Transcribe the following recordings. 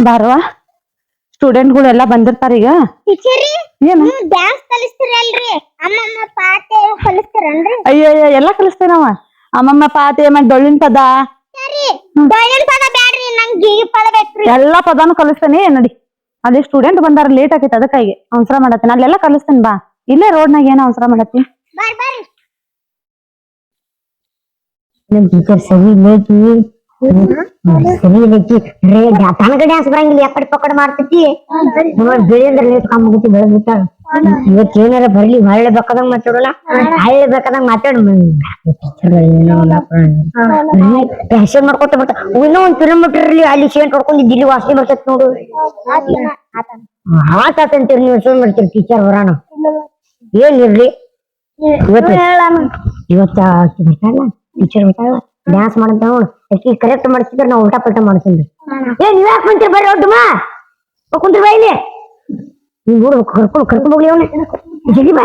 ಬಾರವಾ ಸ್ಟೂಡೆಂಟ್ಗಳೆಲ್ಲ ಬಂದಿರ್ತಾರ ಈಗ. ಟೀಚರಿ ಏನು ಡ್ಯಾನ್ಸ್ ಕಲಿಸ್ತೀರಲ್ರಿ? ಅಮ್ಮಮ್ಮ ಪಾತೆ ಕಲಿಸ್ತೀರಲ್ರಿ? ಅಯ್ಯೋ ಎಲ್ಲಾ ಕಲಿಸ್ತೇವೆ ನಾವ. ಅಮ್ಮಮ್ಮ ಪಾತೆ ಮತ್ತೆ ಡೊಳ್ಳಿನ ಪದ. ಸರಿ, ಡೊಳ್ಳಿನ ಪದ ಬ್ಯಾಡ್ರಿ, ನಂಗೆ ಗೀಗಿ ಪದ ಬೇಕ್ರಿ. ಎಲ್ಲಾ ಪದಾನು ಕಲಿಸ್ತೇನೆ ನಡಿ. ಅಲ್ಲಿ ಸ್ಟೂಡೆಂಟ್ ಬಂದಾರ, ಲೇಟ್ ಆಗೈತೆ ಅದಕ್ಕಾಗಿ ಅವಸರ ಮಾಡತ್ತೇನೆ. ಅಲ್ಲೆಲ್ಲ ಕಲಿಸ್ತೇನೆ ಬಾ. ಇಲ್ಲೇ ರೋಡ್ನಾಗ ಏನೋ ಅವಸರ ಮಾಡತ್ತಿ. ಬರ್ರಿ ಬರ್ರಿ. ನಮ್ ಟೀಚರ್ ಸರಿ ಲೇಕಿ ಸರಿ ಲೇಕಿ ರೇ ತನಗ ಡ್ಯಾನ್ಸ್ ಬರಂಗಿಲ್ಲ, ಎಕಡೆ ಪಕಡೆ ಮಾಡ್ತೈತಿ. ಬೆಳಿ ಅಂದ್ರೆ ಲೇಟ್ ಕಾಮಗತಿ ಬೆಳೆದ್ಬಿಟ್ಟಾಳ. ಇವತ್ತು ಏನಾರ ಬರ್ಲಿ, ಹಳ್ಳೆ ಬೇಕಾದಂಗ ಮಾತಾಡೋಣ, ಹಳ್ಳೆ ಬೇಕಾದಂಗ ಮಾತಾಡ. ಫ್ಯಾಷನ್ ಮಾಡ್ಕೊತ ಬರ್ತಾ ಇನ್ನೂ ಒಂದ್ ಕಿಲೋಮೀಟರ್ ಇರ್ಲಿ, ಅಲ್ಲಿ ಶೇಂಟ್ ಹೊಡ್ಕೊಂಡು ಇಲ್ಲಿ ವಾಸನೆ ಬರ್ತೈತಿ ನೋಡು. ಆತಂತೀರಿ ನೀವು ಶೇನ್ ಮಾಡ್ತೀರಿ. ಟೀಚರ್ ಬರೋಣ ಏನ್ ಇರ್ಲಿ ಇವತ್ತು ಬರ್ತಾಳ ಟೀಚರ್ ಬರ್ತಾಳ, ಡ್ಯಾನ್ಸ್ ಮಾಡಂತ ನೋಡು. ಅಕ್ಕಿ ಕರೆಕ್ಟ್ ಮಾಡಿಸಿದ್ರೆ ನಾವು ಉಲ್ಟಾ ಪಲ್ಟಾ ಮಾಡ್ತೀವಿ. ಏ ನೀವ್ ಯಾಕೆ ಬಂತೀರಿ? ಬರ್ರಿ ಒಡ್ಡಮ್ಮ ಕುಂತ್ರಿ ಬಾ ಇಲ್ಲಿ. ನೀವ್ ನೋಡು ಕರ್ಕೊಂಡು ಹೋಗ್ಲಿ ಅವನ ಜಲ್ದಿ ಬಾ.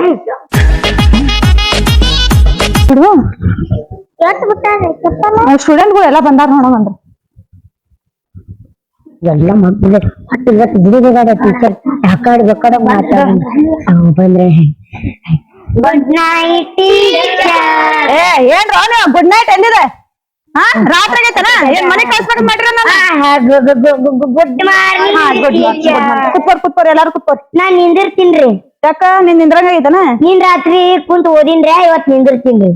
ಸ್ಟೂಡೆಂಟ್ಗಳು ಎಲ್ಲ ಬಂದಾರ ನೋಡ ಬಂದ್ರ. ಎಲ್ಲ ಮಕ್ಕಳು ಹತ್ತು ಇವತ್ತು ಬಿಡಿಗಾಡ ಟೀಚರ್ ಯಾಕಾಡ್ ಬೇಕಾಡ ಮಾತಾಡ ಬಂದ್ರೆ ಗುಡ್ ನೈಟ್ ಟೀಚರ್. ಏನ್ ಗುಡ್ ನೈಟ್ ಎಲ್ಲಿದೆ? ಹಾ ರಾತ್ರಿ ಆಗೈತನ? ಏನ್ ಮನೆ ಕಳ್ಸ್ಬೇಕಂತ ಮಾಡಿರ? Good morning. ಕುತ್ಕೋರ್ ಎಲ್ಲಾರು ಕುತ್ಕೋರ್. ನಾನ್ ನಿಂದಿರ್ತೀನ್ರಿ. ಯಾಕ ನಿನ್ ನಿಂದ್ರಂಗ ಐತನ? ನೀನ್ ರಾತ್ರಿ ಕುಂತ್ ಓದಿನ್ರಿ, ಇವತ್ ನಿಂದಿರ್ತೀನ್ರಿ.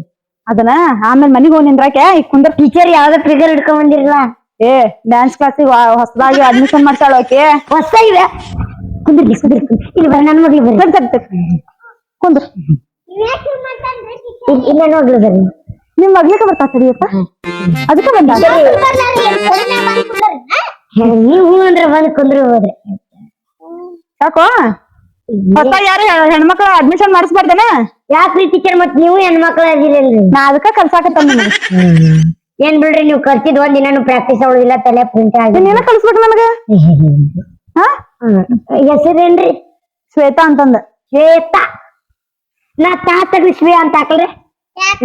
ಅದನ್ನ ಆಮೇಲೆ ಮನಿಗ್ ಹೋಗಿ ನಿಂದ್ರಾಕೆ ಈಗ ಕುಂದ್ರ. ಟೀಚರ್ ಯಾವ್ದ ಟ್ರಿಗರ್ ಹಿಡ್ಕೊಂಡ್ ಬಂದಿರಲ್ಲ. ಡ್ಯಾನ್ಸ್ ಕ್ಲಾಸಿಗೆ ಹೊಸದಾಗಿ ಅಡ್ಮಿಷನ್ ಮಾಡ್ಸಾಳ ಆಕೆ. ಹೊಸ ಇವೆ ಕುಂದ್ರಿ ಇಲ್ಲಿ ಬರ, ನನ್ನ ಮಗ್ಲಿ ಬರ್ರಿ ಕುಂದ್ರ. ಇಲ್ಲ ನೋಡ್ಲಿ ಬರ್ರಿ. ನಿಮ್ ಮಗ್ಲಿಕ್ಕೆ ಬರ್ತಾ ಸರಿಯಪ್ಪ, ಅದಕ್ಕೆ ಬಂದ. ನೀವು ಅಂದ್ರೆ ಬಂದ್ ಕುಂದ್ರಿ ಹೋದ್ರಿ. ಯಾಕೋ ಹೊಸ ಯಾರು ಹೆಣ್ಮಕ್ಳು ಅಡ್ಮಿಷನ್ ಮಾಡಿಸ್ಬಾರ್ದೇನ? ಯಾಕ್ರಿ ಟೀಚರ್ ಮತ್ ನೀವು ಹೆಣ್ಮಕ್ಳು ಅದಿರಲ್ರಿ? ನಾ ಅದಕ್ಕ ಕಲ್ಸಾಕತ್ತ. ಏನ್ ಬಿಡ್ರಿ, ನೀವು ಕಲ್ತಿದ್ ಒಂದ್ ದಿನಾನು ಪ್ರಾಕ್ಟೀಸ್ ಆಗುದಿಲ್ಲ, ತಲೆ ಪ್ರಿಂಟ್ ಆಗಿ. ನೀನ ಕಲ್ಸ್ಬೇಕು ನನಗ. ಹೆಸರೇನ್ರಿ? ಶ್ವೇತಾ ಅಂತಂದ. ಶ್ವೇತಾ. ನಾ ತಾತಗ ಶ್ವೇ ಅಂತ ಹಾಕಲ್ರಿ.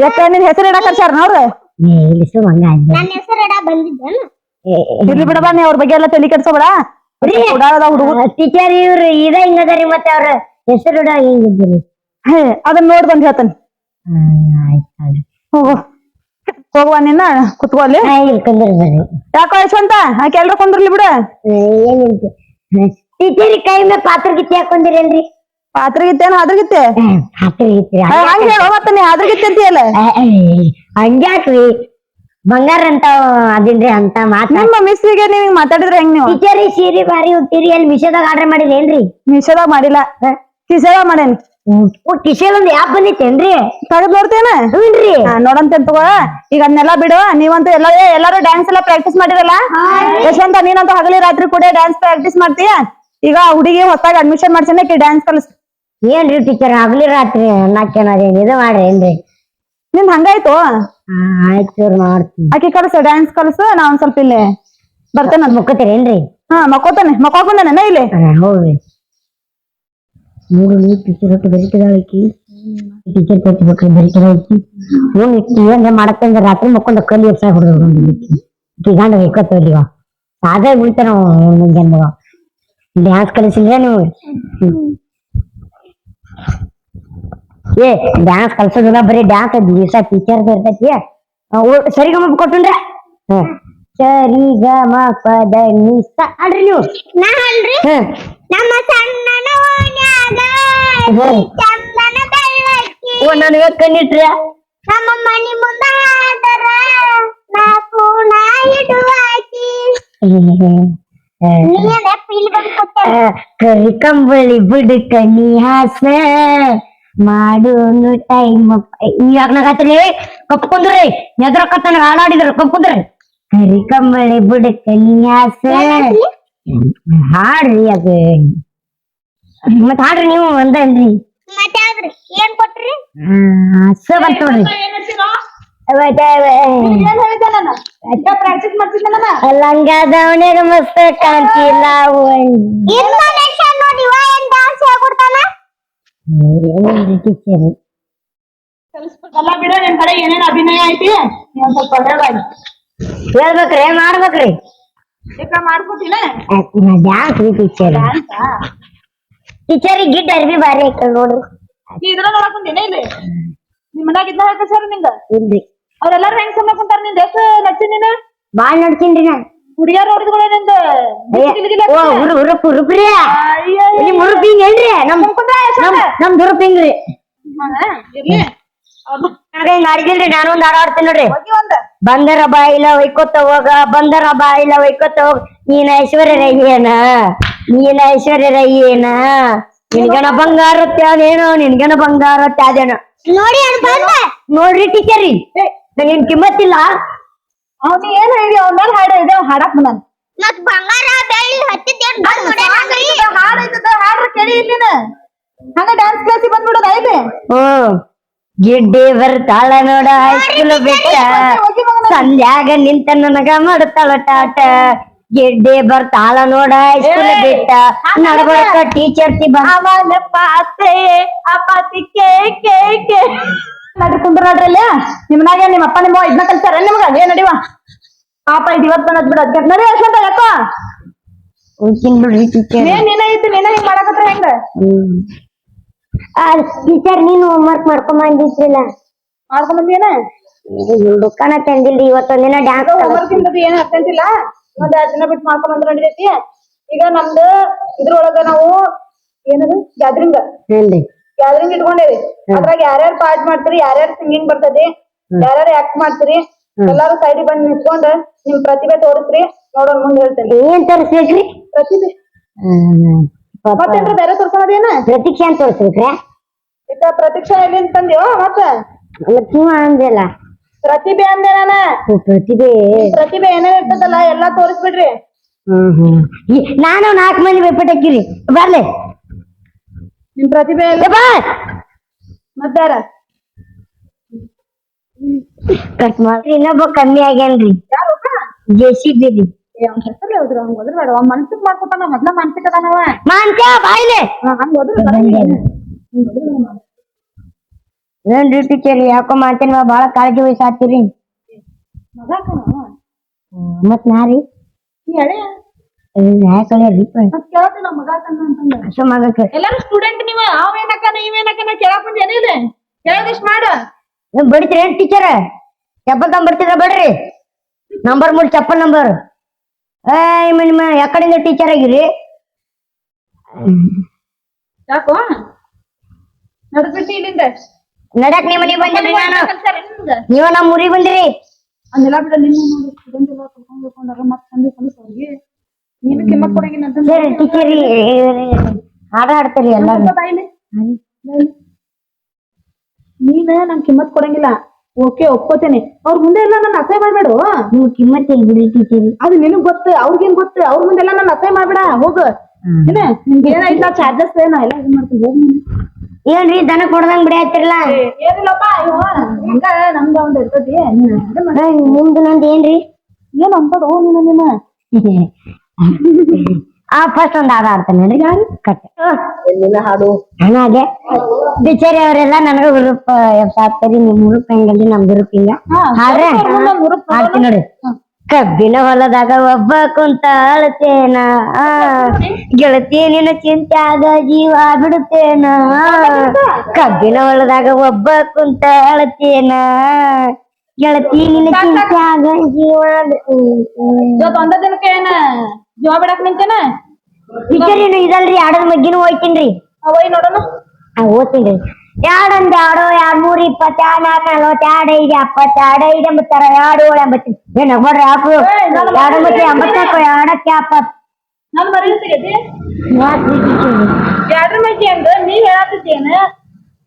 ಯಾಕ ನಿನ್ ಹೆಸರು ಇಡಕ್ ಕಲ್ಸಾರ ನೋಡ್ರಿ? ನನ್ನ ಹೆಸರು ಇಡ ಬಂದಿದ್ದೇನು? ಇರ್ಲಿ ಬಿಡಬಾ, ನೀ ಅವ್ರ ಬಗ್ಗೆ ಎಲ್ಲ ತಲೆ ಕೆಡ್ಸೋಬೇಡ. ಟೀಚರ್ ಇವ್ರು ಇದ ಹಿಂಗದಾರಿ, ಮತ್ತೆ ಅವ್ರ ಹೆಸರು ಇಡ ಹಿಂಗಿದ್ರಿ. ಅದನ್ನ ನೋಡ್ ಬಂದ್ ಹೇಳ್ತಾನೆ. ಹೋಗು ಹೋಗುವ, ನಿನ್ನ ಕುತ್ಕೋ ಅಲ್ಲಿ. ಯಾಕೋ ಯಶವಂತ ಆಕೆ ಎಲ್ರು ಕುಂದ್ರಲಿ ಬಿಡ. ಟೀಚರ್ ಕೈ ಮೇಲೆ ಪಾತ್ರಗಿತ್ತಿ ಹಾಕೊಂಡಿರೇನ್ರಿ? ಪಾತ್ರಗಿತ್ತೇನ ಅದ್ರಗಿತ್ತೆ? ಹಂಗ ಹೇಳೋ ಮತ್ತ ನೀ ಅದ್ರಗಿತ್ತೆ ಅಂತೀಯಲ್ಲ. ಹಂಗ್ಯಾಕ್ರಿ, ಬಂಗಾರ ಅಂತ ಅದಿನ್ರಿ ಅಂತ ಮಾತ. ನಿಮ್ಮ ಮಿಸ್ಸಿಗೆ ನೀವ್ ಮಾತಾಡಿದ್ರೆ ಹೆಂಗ್ ನೀವು? ಟೀಚರ್ ಸೀರೆ ಬಾರಿ ಹುಟ್ಟಿರಿ, ಅಲ್ಲಿ ಮಿಶೋದಾಗ ಆರ್ಡರ್ ಮಾಡಿರೇನ್ರಿ? ಮಿಶೋದಾಗ ಮಾಡಿಲ್ಲ, ಕಿಸೆದಾಗ ಮಾಡೇನಿ. ಕಿಶೆಲ್ ಒಂದ್ ಯಾಪ್ ಬಂದಿತ್ತೇನ್ರಿ? ತಗದ್ ನೋಡ್ತೇನ? ಹ್ಞೂನ್ರಿ. ನೋಡಂತ ತಗೋ. ಈಗ ಅದನ್ನೆಲ್ಲ ಬಿಡು. ನೀವಂತೂ ಎಲ್ಲಾರು ಡ್ಯಾನ್ಸ್ ಎಲ್ಲ ಪ್ರಾಕ್ಟೀಸ್ ಮಾಡಿರಲ್ಲ. ಯಶವಂತ ನೀನಂತೂ ಹಗಲಿ ರಾತ್ರಿ ಕೂಡ ಡ್ಯಾನ್ಸ್ ಪ್ರಾಕ್ಟೀಸ್ ಮಾಡ್ತೀಯ. ಈಗ ಹುಡುಗಿ ಹೊತ್ತಾಗಿ ಅಡ್ಮಿಷನ್ ಮಾಡ್ಸೇನೆ ಡ್ಯಾನ್ಸ್ ಕಲಿಸ್. ಏನ್ರಿ ಟೀಚರ್ ಹಗಲಿ ರಾತ್ರಿ ನಾಕೇನದೇನ್ ಇದು ಮಾಡ್ರೇನ್ರಿ? ನಿನ್ ಹಂಗಾಯ್ತು. ಆಯ್ತು ಮಾಡ್ತೀನಿ. ಆಕಿ ಕಲಸು, ಡ್ಯಾನ್ಸ್ ಕಲಸು. ನಾ ಒಂದ್ ಸ್ವಲ್ಪ ಇಲ್ಲಿ ಬರ್ತೇನೆ. ಮುಕ್ಕೋತೀರೇನ್ರಿ? ಮಕ್ಕೋತಾನೆ, ಮಕ್ಕೋಕೊಂಡೇನ ಇಲ್ಲಿ. ಹೌದ್ರಿ. ನೋಡು ಟೀಚರ್ ಒಟ್ಟು ಬರಿತದಾಳಕಿ. ಟೀಚರ್ ಕೊಟ್ಬೇಕ್ರಿ ಬರಿತದಾಳಕಿ. ಫೋನ್ ಇಟ್ಟು ಏನ್ರ ಮಾಡತ್ತಂದ್ರೆ ರಾತ್ರಿ ಮಕ್ಕೊಂಡ ಕಲ್ಲಿ ಎಪ್ಸಾಗ ಹೊಡೆದು ಗಂಡ ಬೇಕತ್ತವ ಸಾದೇ ಬಿಡ್ತಾರ ಮುಂಜಾನೆ. ಡ್ಯಾನ್ಸ್ ಕಲಿಸಿದ್ರೆ ನೀವು? ಏ ಡ್ಯಾನ್ಸ್ ಕಲ್ಸೋದಿಲ್ಲ, ಬರೀ ಡ್ಯಾನ್ಸ್ ದಿವಸ ಟೀಚರ್ ಇರ್ತೈತಿ. ಸರಿಗಮ ಕೊಟ್ಟನ್ರಿ. ಸರಿಗಮ ಪದ ನಿಸ ಅಲ್ರಿ ನೀವು. ನಾ ಅಲ್ರಿ, ನಮ್ಮ ಸಣ್ಣನ ಓಣ್ಯಾಗ ಚಂದನ ಬೆಳ್ಳಕ್ಕಿ. ನಾನು ಇವತ್ತು ಕಣ್ಣಿಟ್ರಿ. ನಮ್ಮ ಮನಿ ಮುಂದ ಆದರ ನಾ ಕೂಣ ಇಡುವಾಕಿ. ಕರಿ ಕಂಬಳಿ ಬುಡಕ ನೀ ಹಾಸ ಮಾಡೋನು ಟೈಮ್. ಯಾಕನಾಗತ್ರಿ ಕಪ್ಕೊಂಡ್ರಿ ಎದ್ರಕತ್ತ ಹಾಡಾಡಿದ್ರು ಕಪ್ಕೊಂಡ್ರಿ. ಕರಿ ಕಂಬಳಿ ಬುಡಕ ನೀ ಹಾಸ ಹಾಡ್ರಿ. ಅದು ಮತ್ ಹಾಡ್ರಿ ನೀವು ಒಂದನ್ರಿ. ಮಾತಾಡ್ರಿ, ಏನ್ ಕೊಟ್ರಿ? ಹಸ ಬಂತ ನೋಡ್ರಿ. ಲಂಗಾದವನ್ಯಾಗ ಮಸ್ತ್ ಕಾಣ್ತಿಲ್ಲ. ಏನೇನ್ ಅಭಿನಯ ಐತಿ ಹೇಳ್ಬೇಕ್ರಿ, ಮಾಡ್ಬೇಕ್ರಿ. ಮಾಡ್ಕೋತೀನ ಡ್ಯಾನ್ಸ್ ರೀ ಟೀಚರ್ ಟೀಚರ್ ಗಿಡ್ ಅರ್ಬಿ ಬಾರಿ ಹಾಕಲ್ ನೋಡ್ರಿ ನೀ ಇದ್ರ ನೋಡಕ್ ಬಂದೇನ ಇಲ್ಲಿ ನಿಮ್ ಮನ್ಯಾಗ ಇದ್ನ ಹಾಕ ಸರ್ ನಿಂಗ ಇಲ್ರಿ ಅವ್ರೆಲ್ಲಾರು ಹೆಂಗ್ ಸುಮ್ಮನೆ ಕುಂತಾರ ನಿಂದ ಎಷ್ಟು ನಡ್ಸಿ ನೀನು ಬಾಳ್ ನೋಡ್ತೀನ್ರಿ ನಾ ಹುಡುಗಿಯರ್ ನೋಡಿದ್ಗಳ ನಿಂದ ಹುರುಪ್ರಿ ನಿಮ್ ಹುರುಪಿಂಗ್ ಏನ್ರಿ ನಮ್ ಹುರುಪಿಂಗ್ರಿ ಇರ್ಲಿ ಆಡಿದಿಲ್ರಿ ನಾನು ಒಂದ್ ಹಾಡ ಆಡ್ತೀನಿ ನೋಡ್ರಿ ಹೋಗಿ ಒಂದ ಬಂದರ ಬಾಯಿಲ ಒಯ್ಕೊತ ಹೋಗ ಬಂದರ ಬಾಯಿಲ ಒಯ್ಕೊತ ಹೋಗ ನೀನ ಐಶ್ವರ್ಯ ರಯ್ಯೇನ ನೀನ ಐಶ್ವರ್ಯ ರಯ್ಯೇನ ನಿನ್ಗಣ ಬಂಗಾರ ತ್ಯಾದೇನೋ ನಿನ್ಗಣ ಬಂಗಾರ ತ್ಯಾದೇನೋ ನೋಡಿ ನೋಡ್ರಿ ಟೀಚರ್ ರೀ ನಿನ್ ಕಿಮ್ಮತ್ತಿಲ್ಲ ಅವ್ನ ಏನ್ ಹೇಳಿ ಅವ್ನ ಮೇಲೆ ಹಾಡ ಇದೆ ಹಾಡಕ್ ಬಂದಾನ ಮತ್ ಬಂಗಾರ ಬೆಳ್ಳಿ ಹತ್ತಿದ್ದೇನ್ ಹಾಡ್ ಐತದ ಹಾಡ್ರ ಕೇಳಿ ಇಲ್ಲಿನ ಹಂಗ ಡ್ಯಾನ್ಸ್ ಕ್ಲಾಸಿಗೆ ಬಂದ್ಬಿಡೋದ ಇಲ್ಲಿ ಗಿಡ್ಡಿ ಬರ್ತಾಳ ನೋಡ ಹೈಸ್ಕೂಲ್ ಬಿಟ್ಟ ಸಂಧ್ಯಾಗ ನಿಂತ ನನಗ ಮಾಡ್ತಾಳ ಟಾಟ ಗಿಡ್ಡಿ ಬರ್ತಾಳ ನೋಡ ಹೈಸ್ಕೂಲ್ ಬಿಟ್ಟ ನಡ್ಬಳಕ ಟೀಚರ್ಸಿ ಅವನ ಪಾತೆ ಅಪಾತಿ ಕೇ ಕೇ ಕೇ ನಡ್ರಿ ಕುಂದ್ರ ನಡ್ರಲ್ಲ ನಿಮ್ನಾಗೆ ನಿಮ್ಮ ಅಪ್ಪ ನಿಮ್ಮ ಇದನ್ನ ಕಲ್ಸಾರ ನಿಮ್ಗ ಅದೇ ನಡಿವ ಪಾಪ ಇದು ಇವತ್ತು ಬಂದ್ ಬಿಡ ನಡಿ ಅಷ್ಟಂತ ಯಾಕೋ ಬಿಡ್ರಿ ಟೀಚರ್ ನೀನ ಐತಿ ನೀನ ಹಿಂಗ್ ಮಾಡಕತ್ರ ಹೆಂಗ ಟೀಚರ್ ನೀನು ಹೋಮ್ವರ್ಕ್ ಮಾಡ್ಕೊಂಡ್ ಬಂದಿದ್ರಲ್ಲ ಮಾಡ್ಕೊಂಡ್ ಬಂದಿಯೇನ ದುಕಾನ ತಂದಿಲ್ರಿ ಇವತ್ತೊಂದಿನ ಡ್ಯಾನ್ಸ್ ಹೋಮ್ವರ್ಕ್ ಇಂದದ್ದು ಏನ್ ಅರ್ಥಂತಿಲ್ಲ ಒಂದ್ 2 ದಿನ ಬಿಟ್ಟು ಮಾಡ್ಕೊಂಡ್ ಬಂದ್ರ ನಡಿತೈತಿ ಈಗ ನಮ್ದು ಇದ್ರೊಳಗ ನಾವು ಏನದು ಗ್ಯಾದರಿಂಗ್ ಇಟ್ಕೊಂಡೇವಿ ಅದ್ರಾಗ ಯಾರ್ಯಾರು ಪಾರ್ಟ್ ಮಾಡ್ತೀರಿ ಯಾರ್ಯಾರು ಸಿಂಗಿಂಗ್ ಬರ್ತದೆ ಯಾರ್ಯಾರು ಆಕ್ಟ್ ಮಾಡ್ತೀರಿ ಎಲ್ಲಾರು ಸೈಡ್ ಬಂದ್ ನಿಂತ್ಕೊಂಡ್ ನಿಮ್ ಪ್ರತಿಭೆ ತೋರಿಸ್ರಿ ನೋಡೋಣ ಮುಂದ್ ಹೇಳ್ತೇನೆ ಏನ್ ತೋರಿಸ್ಬೇಕ್ರಿ ಪ್ರತಿಭೆ ಮತ್ತೇನ್ರ ಬೇರೆ ತೋರ್ಸೋದೇನ ಪ್ರತೀಕ್ಷೆ ಅಂತ ತೋರಿಸ್ಬೇಕ್ರಿ ಈಗ ಪ್ರತೀಕ್ಷಾ ಎಲ್ಲಿಂದ ತಂದ್ಯೋ ಮತ್ತ ನೀವು ಅಂದಿಲ್ಲ ಪ್ರತಿಭೆ ಅಂದೆ ನಾನ ಪ್ರತಿಭೆ ಏನೇನ್ ಇರ್ತದಲ್ಲ ಎಲ್ಲಾ ತೋರಿಸ್ಬಿಡ್ರಿ ನಾನು 4 ಮಂದಿ ಬೇಪಟ್ ಹಾಕಿರಿ ಬರ್ಲಿ ನಿಮ್ ಪ್ರತಿಭೆ ಮತ್ತಾರ ಕಟ್ ಮಾಡ್ರಿ ಇನ್ನೊಬ್ಬ ಕಮ್ಮಿ ಆಗ್ಯಾನ್ರಿ ಯಾರು ಜೆಸಿಬಿ ರೀ ಅವ್ನ ಹೆಸರು ಹೇಳಿದ್ರು ಹಂಗ ಹೋದ್ರ ಬೇಡ ಅವ್ನ ಮನ್ಸಿಗೆ ಮಾಡ್ಕೊತಾನ ಮೊದ್ಲ ಮಾನಸಿಕ ಅದಾನವ ಮಾನ್ಕ ಬಾಯ್ಲೆ ಹಂಗ ಹೋದ್ರ ಏನ್ರಿ ಟೀಚರ್ ಯಾಕೋ ಮಾಡ್ತೇನೆ ಬಾಳ ಕಾಳಜಿ ವಹಿಸಾತಿರಿ ಮತ್ ನಾರಿ ಎಲ್ಲಾರು ಸ್ಟೂಡೆಂಟ್ ನೀವ ಅವೇನಕ್ಕನ ಇವೇನಕ್ಕನ ಕೇಳಕ್ ಬಂದ್ ಏನಿಲ್ಲ ಕೇಳದಿಷ್ಟು ಮಾಡು ಬಡಿತ್ರಿ ಏನ್ ಟೀಚರ್ ಚಪ್ಪಲ್ ತಗೊಂಡ್ಬರ್ತಿದ್ರ ಬಡ್ರಿ ನಂಬರ್ 3 ಚಪ್ಪಲ್ ನಂಬರ್ ನಿಮ್ಮ ಯಾಕಡೆಯಿಂದ ಟೀಚರ್ ಆಗಿರಿ ಯಾಕೋ ನಡ್ಬಿಟ್ಟಿ ಇಲ್ಲಿಂದ ನಡಕ್ ನಿಮ್ಮ ಮನೆಗೆ ಬಂದಿರಿ ನಾನು ನೀವ ನಮ್ಮ ಊರಿಗೆ ಬಂದಿರಿ ಅದೆಲ್ಲ ಬಿಡ ನಿನ್ನ ನೋಡಿ ಸ್ಟೂಡೆಂಟ್ ಎಲ್ಲ ಕರ್ಕೊಂಡ್ಕೊಂಡಾರ ಮತ್ತೆ ಸಂದಿ ಕಲಿಸೋರಿಗೆ ನೀನು ಕಿಮ್ಮತ್ ಕೊಡಂಗಿಲ್ಲ ಅಂತ ಟೀಚರ್ ಹಾಡ ಹಾಡ್ತೀರಿ ಎಲ್ಲ ನೀನ ನಂಗೆ ಕಿಮ್ಮತ್ ಕೊಡಂಗಿಲ್ಲ ಓಕೆ ಒಪ್ಕೋತೇನೆ ಅವ್ರ ಮುಂದೆ ಎಲ್ಲ ನನ್ನ ಅಸಹ್ಯ ಮಾಡ್ಬೇಡು ನೀವು ಕಿಮ್ಮತ್ ಏನ್ ಬಿಡಿ ಟೀಚರ್ ಅದು ನಿನಗ್ ಗೊತ್ತು ಅವ್ರಿಗೇನ್ ಗೊತ್ತು ಅವ್ರ ಮುಂದೆಲ್ಲ ನನ್ನ ಅಸಹ್ಯ ಮಾಡ್ಬೇಡ ಹೋಗು ಏನ ನಿಮ್ಗೆ ಏನಾಯ್ತಾ ಚಾರ್ಜಸ್ ನಾ ಎಲ್ಲ ಇದು ಮಾಡ್ತೀನಿ ಹೋಗಿ ಏನ್ರಿ ದನ ಕೊಡ್ದಂಗ್ ಬಿಡಿ ಆಯ್ತಿರಲ್ಲ ಏನಿಲ್ಲಪ್ಪ ಹಂಗ ನಮ್ದು ಒಂದ್ ಇರ್ತತಿ ನಿಮ್ದು ನಂದು ಏನ್ರಿ ಏನ್ ಅಂತದ ನಿನ್ನ ಫಸ್ಟ್ ಒಂದ್ ಹಾಡು ಆಡ್ತಾನೆ ಯಾರು ಕಟ್ಟೆ ಹಾಡು ಅದೇ ಟೀಚರ್ ಅವರೆಲ್ಲ ನನಗ ಹುರುಪ್ ಸಾಕ್ತಾರಿ ನಿಮ್ ಹುರುಪ್ ಹೆಂಗಲ್ರಿ ನಮ್ ಹುರುಪ್ ಹಿಂಗ ಹಾಡ್ರೆ ಹಾಡ್ತೀನಿ ನೋಡಿ ಕಬ್ಬಿನ ಹೊಲದಾಗ ಒಬ್ಬ ಕುಂತ ಅಳತೇನ ಗೆಳತಿ ನಿನ್ನ ಚಿಂತ್ಯಾಗ ಜೀವ ಬಿಡುತ್ತೇನ ಕಬ್ಬಿನ ಹೊಲದಾಗ ಒಬ್ಬ ಕುಂತ ಅಳತೇನ ಗೆಳತಿ ನಿನ್ನ ಚಿಂತ್ಯಾಗ ಜೀವ ಒಂದ ದಿನಕ್ಕೆ ಏನ ಜೀವ ಬಿಡಕ್ ನಿಂತೇನ ಟೀಚರ್ ಏನು ಇದಲ್ರಿ ಆಡೋದ್ ಮಗ್ಗಿನೂ ಹೋಯ್ತೀನ್ರಿ ಅವಯ್ ನೋಡೋಣ ಓದ್ತೀನಿ ಎರಡೊಂದ್ 2 2 3 20 4 40 5 70 5 80 2 7 80 ಏನ್ ನೋಡ್ರಿ ಆಪು 2 ಮತ್ತೆ 84 2ಕ್ಕೆ 70 ನಾನು ಬರೀತಿದ್ದೆ ಎರಡ್ರ ಮೈತಿ ಅಂದ ನೀ ಹೇಳತ್ತಿದ್ದೇನ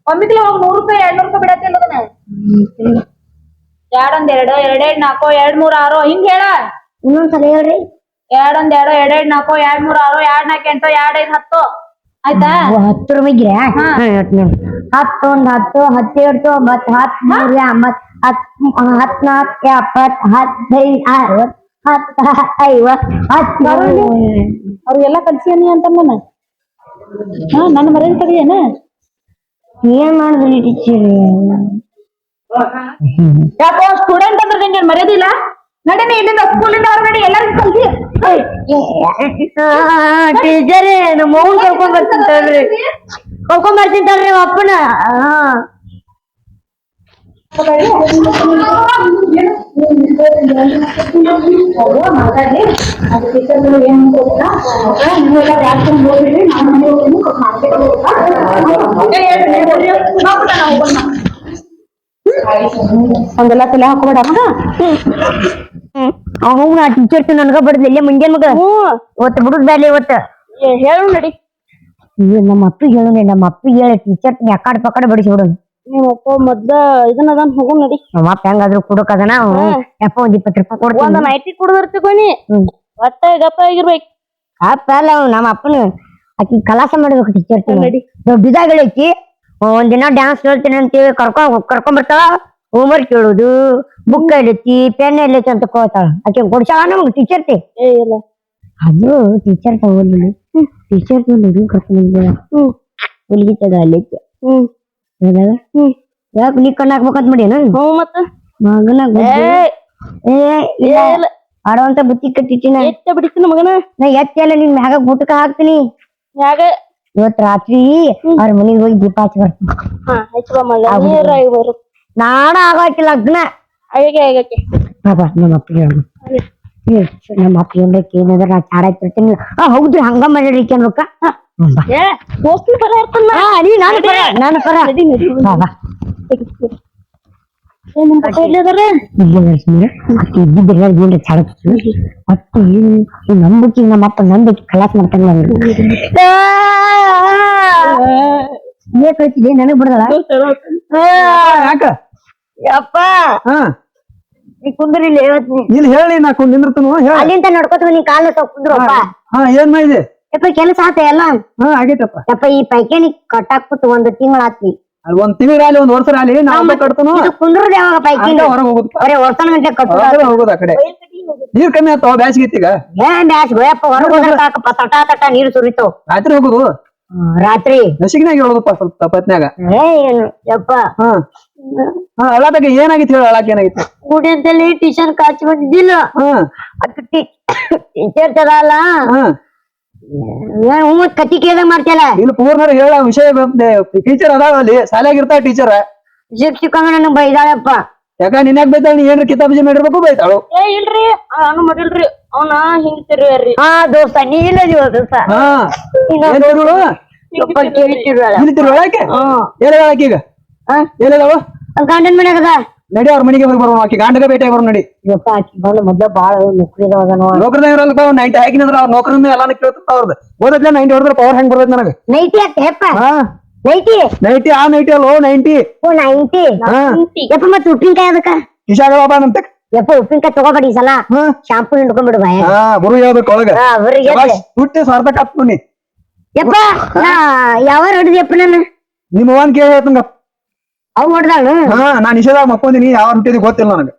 ಒಮ್ಮಿಗ್ಲೆ ಹೋಗಿ 100 ರೂಪಾಯಿ 200 ರೂಪಾಯಿ ಬಿಡತ್ತೆ ಅನ್ನೋದನ್ನ ಎರಡೊಂದ್ 2 2 4 2 3 6 ಹಿಂಗ್ ಹೇಳ ಇನ್ನೊಂದ್ಸಲ ಹೇಳ್ರಿ ಎರಡೊಂದ್ 2 2 4 2 3 6 2 4 8 2 5 10 ಆಯ್ತಾ 10 ರೂಪಾಯಿಗ್ರೆ 10 1 10 10 2 9 10 3 9 10 ಅವ್ರಿಗೆಲ್ಲ ಕಲ್ಸಿಯನಿ ಅಂತ ನನ್ನ ಮರ್ಯಾದೆ ಕದಿಯೇನ ಏನ್ ಮಾಡಿದ್ರಿ ಟೀಚರ್ ಯಾಕೋ ಸ್ಟೂಡೆಂಟ್ ಅಂದ್ರೆ ನಿಂಗೆ ಮರ್ಯಾದಿಲ್ಲ ನಡೀನಿ ಇಲ್ಲಿಂದ ಸ್ಕೂಲಿಂದ ಹೊರಗಡೆ ಎಲ್ಲರಿಗೂ ಕಲ್ಸಿ ಟೀಚರ್ ನಮ್ಮ ಅವ್ನ್ ಕರ್ಕೊಂಡ್ ಬರ್ತೀನಿ ತಡ್ರಿ ಅಪ್ಪನ ಮಾತಾಡ್ಲಿ ಅದು ಟೀಚರ್ ಏನ್ ಒಂದೆಲ್ಲ ತಲೆ ಹಾಕೋಬೇಡ ಅವ್ ನಾ ಟೀಚರ್ ನನ್ಗ ಬಡ್ದು ಇಲ್ಲೇ ಮುಂಜಾನೆ ಮಗ ಇವತ್ತು ಬಿಡುದ್ ಬ್ಯಾಲೆ ಇವತ್ತು ಹೇಳು ನಡಿ ನಮ್ಮ ಅಪ್ಪಿಗೆ ಹೇಳು ನಮ್ಮ ಅಪ್ಪಿಗೆ ಹೇಳಿ ಟೀಚರ್ ಯಾಕಡೆ ಪಕಡೆ ಬಡಿಸಿ ಬಿಡೋದು ನಿಮ್ಮಪ್ಪ ಮೊದ್ಲ ಇದನ್ನ ಅದನ್ ಹೋಗು ನಡಿ ನಮ್ಮ ಅಪ್ಪ ಹೆಂಗಾದ್ರು ಕೊಡಕ್ ಅದನ ಯಪ್ಪ ಒಂದ್ 20 ರೂಪಾಯಿ ಒಂದ್ ಕೊಡ್ತಾನ ನೈಟಿ ಕುಡ್ದಿರ್ತೀವಿ ಒಟ್ಟ ಗಪ್ಪ ಆಗಿರ್ಬೇಕು ಅಪ್ಪ ಅಲ್ಲ ನಮ್ಮ ಅಪ್ಪನ ಆಕಿ ಕಲಾಸ ಮಾಡ್ಬೇಕು ಟೀಚರ್ ನಡಿ. ದೊಡ್ಡದಾಗ ಐತಿ ಒಂದಿನ ಡ್ಯಾನ್ಸ್ ಹೇಳ್ತೀನಿ ಅಂತೇಳಿ ಕರ್ಕೊಂಡ್ ಬರ್ತಾಳ ಹೋಮ್ವರ್ಕ್ ಕೇಳುದು ಬುಕ್ ಎಲ್ಲೈತಿ ಪೆನ್ ಎಲ್ಲೈತಿ ಅಂತ ಕೋತಾಳ ಆಕೆ ಕೊಡ್ಸಾಳ ನಮ್ಗೆ ಟೀಚರ್ ಏ ಇಲ್ಲ ಅದು ಟೀಚರ್ ತಗೊಂಡಿಲ್ಲ ಟೀಚರ್ ಹುಡುಗಿ ಕರ್ಕೊಂಡ್ ಹುಡುಗಿ ತಗ ಅಲ್ಲೈತಿ ಯಾಕೆ ನೀ ಕಣ್ಣು ಹಾಕ್ಬೇಕಂತ ಮಾಡೇನ ಮತ್ತ ಮಗನ ಏ ಇಲ್ಲ ಆಡೋಂತ ಬುತ್ತಿ ಕಟ್ಟಿಟ್ಟಿನ ಎತ್ತ ಬಿಡಿಸ್ತೀನಿ ಮಗನ ನಾ ಎತ್ತಲ್ಲ ನಿನ್ ಮ್ಯಾಗ ಗುಟಕ ಹಾಕ್ತೀನಿ ಯಾಗ ಇವತ್ ರಾತ್ರಿ ಅವ್ರ ಮನಿಗ್ ಹೋಗಿ ದೀಪ ಹಚ್ಚಿ ಬರ್ತೀನಿ ಹಚ್ಚುವ ಮಗ ನೀರಾಗಿ ಬರು ನಾಡ ಆಗಾಕಿ ಲಗ್ನ ಆಗಕ್ಕೆ ಆಗಕ್ಕೆ ಬಾಬಾ ನಮ್ಮ ಅಪ್ಪ ಹೇಳು ನಮ್ಮ ಅಪ್ಪ ಏನ್ರಕ್ಕೆ ಏನಾದ್ರ ನಾ ಚಾರ ಇರ್ತೀನಿ ಹೌದ್ರಿ ಹಂಗ ಮಾಡ್ರಿ ಅನ್ಬೇಕ ಏ ದೋಸ್ತಿ ಬರ ಇರ್ತಲ್ಲ ನೀ ನಾನು ಪರ ಬಾಬಾ ಇದ್ದಿದ್ದ ಚಾಡಕ್ತು ಅಷ್ಟು ನಂಬುಕಿ ನಮ್ಮಪ್ಪ ನಂಬಿ ಕಲಾಸ ಮಾಡ್ತಾನೆ ಕಳ್ತಿದ್ದೆ ನನಗ್ ಬಿಡದಲ್ಲ ಯಾಕ ಯಪ್ಪ ನೀ ಕುಂದ್ರಿ ಇಲ್ಲಿ ಹೇಳಿ ನಾ ನಿಂದಿರ್ತನು ಹೇಳ ಅಲ್ಲಿಂದ ನಡ್ಕೋತ ನೀ ಕಾಲ ಕುಂದ್ರಪ್ಪ ಏನ್ ಮಾಡಿದೆ ಯಪ್ಪ ಕೆಲಸ ಆತ ಎಲ್ಲ ಆಗೈತಪ್ಪ ಯಪ್ಪ ಈ ಪೈಕೇನಿ ಕಟ್ಟಾಕ್ಬಿಟ್ಟು 1 ತಿಂಗಳ ಆತ್ನಿ ಒಂದ್ ತಿಂಗಳ ಅಲ್ಲಿ ಒಂದ್ ವರ್ಷ ಅಲ್ಲಿ ನಾವು ಕಟ್ತನು ಕುಂದ್ರದ ಯಾವಾಗ ಪೈಕೇನಿ ಹೊರಗೆ ಹೋಗುದು ಬರೇ ವರ್ಷನ ಗಂಟೆ ಕಟ್ಟು ಹೋಗುದು ಆ ಕಡೆ ನೀರ್ ಕಮ್ಮಿ ಆತಾವ ಬ್ಯಾಸಿಗೆ ಇತ್ತೀಗ ಏನ್ ಬ್ಯಾಸ್ ಗೋಯಪ್ಪ ಹೊರಗೆ ಹೋಗಪ್ಪ ತಟ ತಟ ನೀರು ಸುರಿತು ರಾತ್ರಿ ಹೋಗುದು ರಾತ್ರಿ ನಸಿಗ್ನಾಗ ಹೇಳುದಪ್ಪ ಸ್ವಲ್ಪ ತಪ್ಪತ್ನ್ಯಾಗ ಏನು ಯಪ್ಪ ಅಳಾದಾಗ ಏನಾಗಿತ್ತು ಹೇಳ ಅಳಾಕ ಏನಾಗಿತ್ತು ಗುಡಿ ಅಂತಲ್ಲಿ ಟೀಚರ್ ಕಾಚಿ ಬಂದಿದ್ದಿಲ್ಲ ಟೀಚರ್ ತರಲ್ಲ ಕತ್ತಿ ಕೇಳ್ದಂಗ ಮಾಡ್ತಿಯಲ್ಲ ಇಲ್ಲಿ ಪೂರ್ಣರು ಹೇಳ ವಿಷಯ ಟೀಚರ್ ಅದಾವ ಅಲ್ಲಿ ಶಾಲೆಯಾಗ ಇರ್ತಾವ ಟೀಚರ್ ಶಿಕ್ಷಕಂಗ ನನಗ್ ಬೈದಾಳಪ್ಪ ಯಾಕ ನಿನ್ಯಾಗ ಬೈತಾಳ ನೀ ಏನ್ರ ಕಿತಾಬಜಿ ಮಾಡಿರ್ಬೇಕು ಬೈತಾಳು ಏ ಇಲ್ರಿ ನಾನು ಮಾಡಿಲ್ರಿ ಅವನ ಹಿಂಗ್ ತಿರುವ್ಯಾರ್ರಿ ದೋಸ್ತ ನೀ ಇಲ್ಲದಿವ ದೋಸ್ತ ಒಳಕ್ಕೆ ಹೇಳಕ್ಕೆ ಈಗ ಹೇಳವ ಗಂಡನ್ ಮನ್ಯಾಗದ ನಡಿ ಅವ್ರ ಮನೆಗೆ ಹೋಗಿ ಬರೋಣ ಆಕಿ ಗಾಂಡಗ ಭೇಟಿ ಬರೋಣ ನಡಿ ಯಪ್ಪ ಆಕಿ ಬಂದು ಮೊದ್ಲ ಬಾಳ ನೌಕರದಾಗ ಇರಲ್ಲ 90 ಹಾಕಿನಂದ್ರ ಅವ್ರ ನೌಕರ ಎಲ್ಲಾನು ಕೇಳ್ತಿರ್ತಾವ ಅವ್ರದ್ದು ಓದತ್ಲೆ 90 ಹೊಡೆದ್ರೆ ಪವರ್ ಹೆಂಗ್ ಬರ್ತೈತಿ ನನಗೆ ನೈಟಿ ಹಾಕ್ತೇಪ್ಪ ನೈಟಿ 90 ಆ 90 ಅಲ್ಲೋ 90 ಓ 90 ಯಪ್ಪ ಮತ್ತ ಉಪ್ಪಿನಕಾಯಿ ಅದಕ್ಕ ಕಿಶಾಗ ಬಾಬಾ ನಂತ ಯಪ್ಪ ಉಪ್ಪಿನಕಾಯಿ ತಗೋಬೇಡಿ ಈ ಸಲ ಶಾಂಪೂ ಹಿಂಡ್ಕೊಂಡ್ಬಿಡು ಬಾಯ ಬರು ಹೇಳ್ಬೇಕು ಒಳಗ ಅವ್ರಿಗೆ ಹುಟ್ಟಿ ಸ್ವಾರ್ಥ ಕತ್ತೀನಿ ಯಪ್ಪ ನಾ ಯಾವ ಹೊಡೆದಿಯಪ್ಪ ನಾನು ನಿಮ್ಮ ಅವ್ವನ್ ಕೇಳಿ ಹೇಳ್ತಂಗ ಅವ್ ಹೊಡೆದಾಳು ನಾನ್ ನಿಷೇಧಾಗ ಮಕ್ಕೊಂದಿನಿ ಯಾವ ಹುಟ್ಟಿದಿ ಗೊತ್ತಿಲ್ಲ ನನಗೆ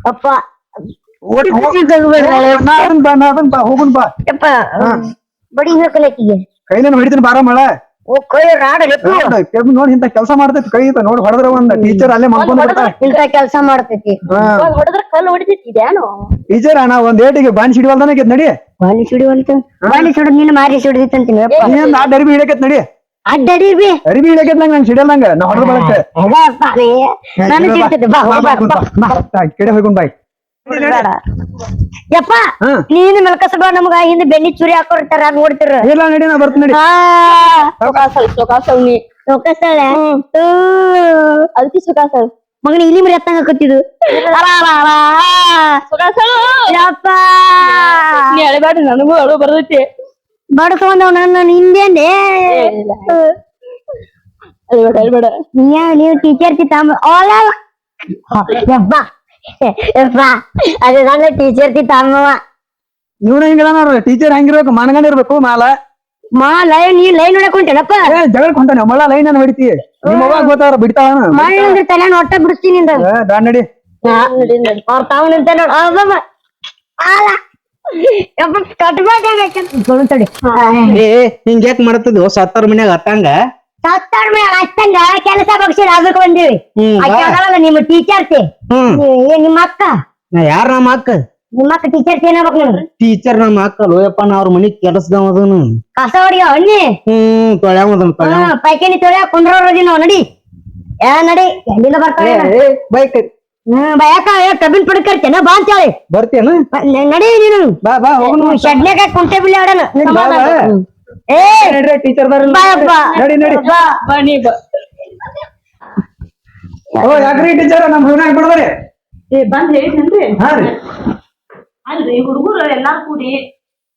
ಅಪ್ಪ ಹೋಗುನ್ ಬಾ ಯಪ್ಪ ಬಡಿ ಹೇಳ್ಕೊಳಕಿಗೆ ಕೈಲೇನು ಹೊಡಿತೀನಿ ಬಾರ ಮಳ ಓ ಕೈ ರಾಡಲಿಪ್ಪ ನೋಡಿ ಇಂತ ಕೆಲಸ ಮಾಡ್ತೈತಿ ಕೈ ನೋಡಿ ಹೊಡೆದ್ರ ಒಂದ್ ಟೀಚರ್ ಅಲ್ಲೇ ಮನ್ಕೊಂಡ್ ಬಿಡ್ತಾಳೆ ಇಂತ ಕೆಲಸ ಮಾಡ್ತೈತಿ ಹೊಡೆದ್ರ ಕಲ್ಲು ಹೊಡಿತೈತಿ ಇದೇನು ಟೀಚರ್ ನಾ ಒಂದ್ ಏಟಿಗೆ ಬಾನಿ ಸಿಡಿವಲ್ದಾನೆ ನಡಿ ಬಾಲಿ ಸುಡಿವಲ್ತ ಬಾಲಿ ಸುಡಿದ್ ನಿನ್ನ ಮಾರಿ ಸುಡಿದಿತ್ತಂತೀನಿ ನೀನ್ ಆ ಅರಿಬಿ ಹಿಡಕತ್ ನಡಿ ಅಡ್ಡಡಿಬಿ ಅರಿಬಿ ಹಿಡಕತ್ ನಂಗೆ ಸಿಡಲ್ದಂಗ ನಾ ಹೊಡೆದ ಬಳಕ್ಕೆ ನಾನು ಸಿಡ್ತೈತೆ ಬಾ ಬಾ ಕಡೆ ಹೋಗುನ್ ಬಾಯ್ ಯಪ್ಪ ನೀನು ಮೆಲ್ಕಸಬ ನಮಗ ಹಿಂದೆ ಬೆನ್ನಿ ಚುರಿ ಹಾಕೊಡ್ತಾರ ನೋಡ್ತಿರ ಇಲ್ಲ ನಡಿ ನಾ ಬರ್ತೀನಿ ನಡಿ ಸೊಕಸಳ ಅದಕ್ಕೆ ಸುಖಾಸಲ್ ಮಗನ ಇಲಿ ಮರಿ ಹತ್ತಂಗ ಕತ್ತಿದು ಯಪ್ಪ ನೀ ಅಳಬೇಡ್ರಿ ನನಗೂ ಅಳು ಬರ್ತೈತಿ ಬಡಸ್ಕೊಂಡವ್ ನನ್ನ ಹಿಂದೆ ಅಳಬೇಡ ನೀವು ಟೀಚರ್ ಯಪ್ಪ ಯಪ್ಪ ಅದು ನನ್ನ ಟೀಚರ್ ತಾಮವ ಇವ್ನ ಹಿಂಗಿಲ್ಲ ನೋಡ್ರಿ ಟೀಚರ್ ಹೆಂಗಿರ್ಬೇಕು ಮನಗಂಡ ಇರ್ಬೇಕು ಮಾಲ ಲೈನ್ ನೀ ಲೈನ್ ನೋಡಕ್ ಹೊಂಟೇನಪ್ಪ ಜಗಳ ಕೊಂಟಾನೆ ಮಳ ಲೈನ್ ಅನ್ನ ಹೊಡಿತಿ ನಿಮ್ಮ ಅವ್ವ ಗೊತ್ತಾರ ಬಿಡ್ತಾವ ಮಳೆ ತಲೆ ಒಟ್ಟ ಬಿಡಿಸ್ತೀನಿ ದಾಡ್ ನಡಿ ಅವ್ರ ತಾವ್ ನಿಂತ ನೋಡ ಕಟ್ಬೇಕಂತಡಿ ಹಿಂಗ ಯಾಕೆ ಮಾಡ್ತಿದ್ವು ಸತ್ತಾರ ಮನ್ಯಾಗ ಹತ್ತಂಗ ಸತ್ತಾರ ಮೇಲೆ ಅಷ್ಟಂಗ ಕೆಲಸ ಬಗ್ಸಿರ ಅದಕ್ಕೆ ಬಂದಿವಿ ನಿಮ್ಮ ಟೀಚರ್ ನಿಮ್ಮ ಅಕ್ಕ ಯಾರ ನಮ್ಮ ಅಕ್ಕ ನಿಮ್ಮಕ್ಕ ಟೀಚರ್ಸ್ ಏನಾಗ್ಬೇಕು ನಿಮ್ಗೆ ಟೀಚರ್ ನಮ್ಮ ಅಕ್ಕಲು ಯಪ್ಪ ನಾ ಅವ್ರ ಮನಿ ಕೆಲ್ಸದವ ಅದನು ಕಸ ಹೊಡಿಯೋ ಹಣ್ಣಿ ತೊಳ್ಯಾಮದನ್ ಪೈಕೇನಿ ತೊಳ್ಯಾ ಕುಂದ್ರೋದಿ ನಾವು ನಡಿ ನಡಿ ಎಲ್ಲಿಂದ ಬರ್ತಾಳೆ ಬೈಕ್ ಬಯಾಕ ಕಬ್ಬಿನ ಪುಡಿ ಕರ್ತೇನ ಬಾ ಅಂತೇಳಿ ಬರ್ತೀಯನ ನಡಿ ನೀನು ಬಾ ಬಾ ಹೋಗೋಣ ಶಡ್ನ್ಯಾಗ ಕುಂಟೆ ಬಿಲ್ಲಿ ಆಡೋಣ ಏ ಟೀಚರ್ ಬಾಯಪ್ಪ ನಡಿ ನಡಿ ಬನ್ನಿ ಓ ಯಾಕ್ರಿ ಟೀಚರ್ ನಮ್ ಹುಡುಗ ಬಿಡ್ಬರಿ ಬಂದ್ ಹೇಳಿದ್ರಿ ಹಾ ರೀ ಅಲ್ರಿ ಹುಡುಗರು ಎಲ್ಲಾ ಕೂಡಿ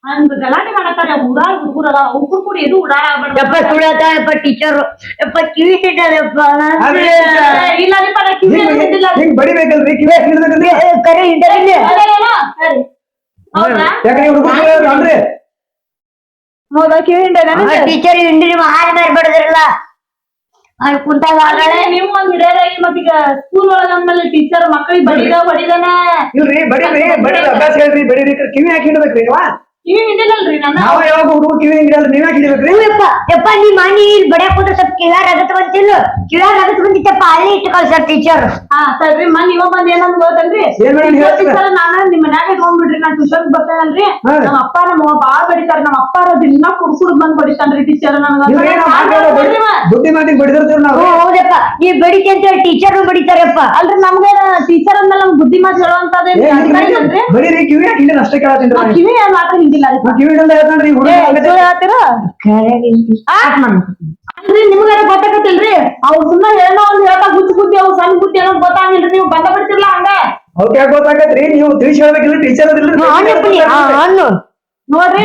ಹಂಗ ಗಲಾಟೆ ಮಾಡತ್ತಾರ ಊರಾಗ ಹುಡುಗರಲ್ಲ ಅವ್ರು ಕೂಡಿ ಇದು ಯಪ್ಪ ಸುಳ್ಳಾತಾಳಪ್ಪ ಟೀಚರ್ ಯಪ್ಪ ಕಿವಿ ಸಿಟ್ಟದಪ್ಪ ಇಲ್ಲ ಹಿಂಗ್ ಬಡಿಬೇಕಲ್ರಿ ಕಿವಿ ಹಿಡಿಬೇಕಲ್ರಿ ಕರೆ ಇಂಟರ್ವ್ಯೂ ಹೌದಾ ಯಾಕ್ರಿ ಹುಡುಗರು ಅಲ್ರಿ ಹೌದಾ ಕಿವಿ ಟೀಚರ್ ಹಿಂಡಿ ಹಾಳು ಬೇರೆ ಬಡದ್ರಲ್ಲ ಅಲ್ಲಿ ಕುಂತಾಗ ನೀವು ಒಂದ್ ಹಿಡಿಯಲಾಗಿ ಮತ್ತೀಗ ಸ್ಕೂಲ್ ಒಳಗ ಅಂದ್ಮೇಲೆ ಟೀಚರ್ ಮಕ್ಕಳಿಗೆ ಬಡಿದಾನ ಇಲ್ರಿ ಬಡೀರಿ ಬಡೀರಿ ಅಭ್ಯಾಸ ಹೇಳ್ರಿ ಬಡೀರಿ ಕಿವಿ ಯಾಕೆ ಹಿಡ್ಬೇಕ್ರಿ ನೀವ ಕಿವಿ ಹಿಂಡಿಲ್ಲಲ್ರಿ ನನ್ನ ನಾವ ಯಾವಾಗ ಹುಡುಗ ಕಿವಿ ಹಿಡಿಯಲ್ಲ ನೀವ್ ಯಾಕೆ ಹಿಡಿಬೇಕ್ರಿ ಯಪ್ಪ ಯಪ್ಪ ನೀ ಮಾಡಿ ಇಲ್ಲಿ ಬಡಿಯಾಕ ಕುಂದ್ರೆ ಸ್ವಲ್ಪ ಕಿವ್ಯಾಗ ರಗತ್ ಬಂತಿಲ್ಲ ಕಿವ್ಯಾಗ ರಗತ್ ಬಂದಿತ್ತಪ್ಪ ಅಲ್ಲಿ ಇಟ್ಟು ಕಳ್ಸಾರ ಟೀಚರ್ ಹಾ ಸರಿ ಮನ್ ಇವ ಬಂದ್ ಏನಂದ್ ಗೊತ್ತಲ್ರಿ ಏನ್ ಮೇಡಮ್ ಹೇಳ್ತೀರ ನಾನು ನಿಮ್ ಮನ್ಯಾಗ ಇಟ್ಕೊಂಡ್ಬಿಡ್ರಿ ನಾನ್ ಟ್ಯೂಷನ್ ಬರ್ತೇನಲ್ರಿ ಹಾ. ನಮ್ಮ ಅಪ್ಪ ನಮ್ಮ ಬಾಳ್ ಬಡಿತಾರ ನಮ್ಮ ಅಪ್ಪ ದಿನ ಕುಡ್ಕುಡ್ ಬಂದ್ ಬಡಿತಾನ್ರಿ ಟೀಚರ್ ದುಡ್ಡಿ ಮಾತಿಗೆ ಬಡಿದಿರ್ತೀವಿ ನಾವು ಹೌದಪ್ಪ ಈ ಬಡಿಕೆ ಅಂತ ಹೇಳಿ ಟೀಚರ್ ಬಡಿತಾರಪ್ಪ ಅಲ್ರಿ ನಮ್ಗೆ ಟೀಚರ್ ಅಂದ್ಮೇಲೆ ನಮ್ಗ್ ಬುದ್ಧಿ ಮಾತು ಹೇಳುವಂತದ್ರಿ ಬಡೀರಿ ಕಿವಿ ಯಾಕೆ ಹಿಡಿದ ಅಷ್ಟೇ ಕೇಳತ್ತೀನಿ ಕಿವಿ ಮಾತ್ರ ಹಿಂದಿಲ್ಲ ರೀ ಕಿವಿ ಹಿಡಿದ ಹೇಳ್ತಾನ್ರಿ ಹುಡುಗ ಹೇಳ್ತೀರ ಅಲ್ರಿ ನಿಮ್ಗಾರ ಗೊತ್ತಾಗತ್ತಿಲ್ರಿ ಅವ್ರು ಸುಮ್ಮನೆ ಏನೋ ಒಂದ್ ಹೇಳ್ತಾ ಗುಚ್ಚು ಬುದ್ಧಿ ಅವ್ ಸಣ್ಣ ಬುದ್ಧಿ ಅನ್ನೋದು ಗೊತ್ತಾಗಿಲ್ರಿ ನೀವು ಬಂದ ಬಿಡ್ತಿರ್ಲ ಹಂಗ ಅವ್ಕೆ ಯಾಕೆ ಗೊತ್ತಾಗತ್ರಿ ನೀವು ತಿಳಿಸಿ ಹೇಳ್ಬೇಕಿಲ್ಲ ಟೀಚರ್ ಹಣ್ಣು ನೋಡ್ರಿ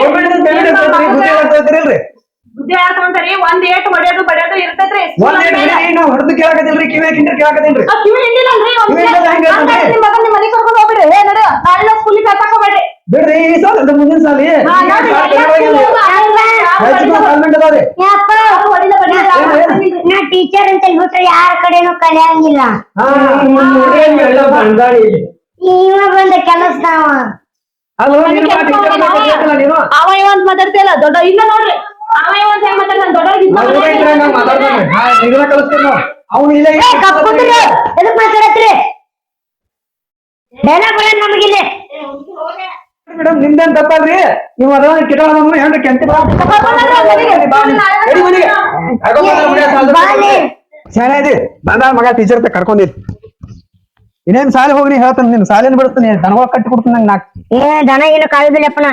ಬುದ್ಧಿ ಬುದ್ಧಿ ಹೇಳ್ಕೊಂತಾರಿ ಒಂದ್ ಏಟ್ ಹೊಡೆಯೋದು ಬಡಿಯೋದು ಇರ್ತೈತ್ರಿ ನಾವು ಹೊಡೆದು ಕೇಳಕತ್ತಿಲ್ರಿ ಕಿವಿ ಯಾಕೆ ಕೇಳಕತ್ತಿಲ್ರಿ ಆ ಕಿವಿ ಹಿಂದಿಲ್ಲಲ್ರಿ ಕಿವಿ ಹಿಡ್ದು ಹೆಂಗ್ ಹೇಳ್ತಾನ್ರಿ? ನಿಮ್ ಮಗನ್ ನಿಮ್ ಮನೆಗ್ ಕರ್ಕೊಂಡ್ ಹೋಗ್ಬಿಡ್ರಿ ಏ ನಡು ನಾಳೆ ಸ್ಕೂಲಿಗೆ ಕರ್ಕೊಂಡ್ಬೇಡ್ರಿ ಬಿಡ್ರಿ ಈ ಸಾಲ ಅದು ಮುಂದಿನ ಸಾಲಿ ನಾ ಟೀಚರ್ ಅಂತ ಹೇಳ್ಬಿಟ್ರೆ ಯಾರ ಕಡೆನೂ ಕಲಿಯಂಗಿಲ್ಲ ಇವ ಬಂದ ಕೆಲಸದವ ಅವ ಇವಂತ ಮಾತಾಡ್ತಿಯಲ್ಲ ದೊಡ್ಡ ಇಲ್ಲ ನೋಡ್ರಿ ಅವ ಇವಂತ ಹೆಂಗ್ ಮಾತಾಡ್ತಾನ ಅವ್ನು ಇಲ್ಲ ಕಪ್ಕೊಂಡ್ರಿ ಎದಕ್ ಮಾತಾಡತ್ರಿ ನಮಗಿಲ್ಲ ಮೇಡಮ್ ನಿಮ್ದೇನ್ ತಪ್ಪಲ್ರಿ ನೀವು ಅದ ಕಿಟಾಳ ಹೆಂಡ್ರಿ ಕೆಂತಿ ಶಾಲೆ ಇದೆ ಬಂದ ಮಗ ಟೀಚರ್ ಕರ್ಕೊಂಡಿದ್ ಇನ್ನೇನ್ ಸಾಲಿ ಹೋಗಿ ಹೇಳ್ತಾನೆ ನಿನ್ ಸಾಲಿನ ಬಿಡ್ತಾನೆ ದನಗಳ ಕಟ್ಟಿ ಕೊಡ್ತಾನೆ ನಂಗೆ ನಾಲ್ಕು ದನ ಏನು ಕಾಳುದಿಲ್ಲಪ್ಪನ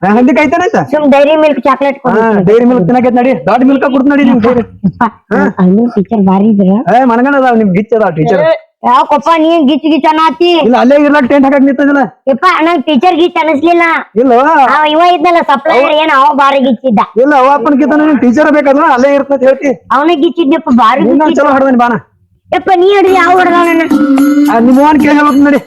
ಹಂದಿ ಕಾಯ್ತಾನೆ ಸುಮ್ Dairy Milk chocolate Dairy Milk ತಿನ್ನಕೈತ್ ನಡಿ ದೊಡ್ಡ ಮಿಲ್ಕ್ ಕೊಡ್ತ ನಡಿ ನಿಮ್ ಟೀಚರ್ ಬಾರಿ ಇದ್ರ ಮನಗಣ ಅದಾವ ನಿಮ್ ಗಿಚ್ ಅದಾವ ಟೀಚರ್ ಯಾವ ಕೊಪ್ಪ ನೀ ಗಿಚ್ ಗಿಚ್ ಅನ್ನತಿ ಇಲ್ಲ ಅಲ್ಲೇ ಇರ್ಲಾಕ್ ಟೆಂಟ್ ಹಾಕಕ್ ನಿಂತದಿಲ್ಲ ಯಪ್ಪ ನಂಗ್ ಟೀಚರ್ ಗಿಚ್ ಅನಿಸ್ಲಿಲ್ಲ ಇಲ್ಲ ಇವ ಇದ್ನಲ್ಲ ಸಪ್ಲೈಯರ್ ಏನ್ ಅವ ಬಾರಿ ಗಿಚ್ಚಿದ್ದ ಇಲ್ಲ ಅವ ಅಪ್ಪನಕಿಂತ ನಿನ್ ಟೀಚರ್ ಬೇಕಾದ್ರ ಅಲ್ಲೇ ಇರ್ತದ ಹೇಳ್ತಿ ಅವನಿಗೆ ಗಿಚ್ಚಿದ್ದಪ್ಪ ಬಾರಿ ಇನ್ನೊಂದ್ ಚಲೋ ಹೊಡೆದನಿ ಬಾನ ಯಪ್ಪ ನೀ ಹಿಡಿದು ಯಾವ ಹೊಡೆದವನ ನಿಮ್ಮ ಕೇಳಿ ಹೇಳ್ಬೇಕು ನಡಿ